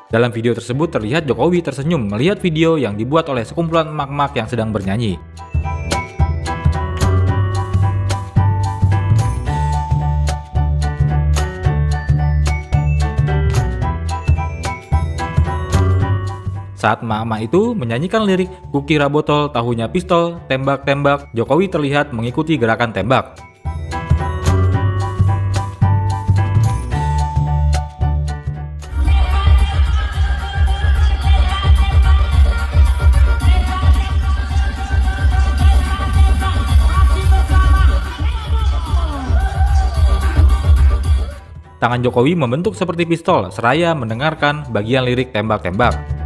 Dalam video tersebut terlihat Jokowi tersenyum melihat video yang dibuat oleh sekumpulan emak-emak yang sedang bernyanyi. Saat emak-emak itu menyanyikan lirik "Kukira botol, tahunya pistol, tembak-tembak", Jokowi terlihat mengikuti gerakan tembak. Tangan Jokowi membentuk seperti pistol seraya mendengarkan bagian lirik tembak-tembak.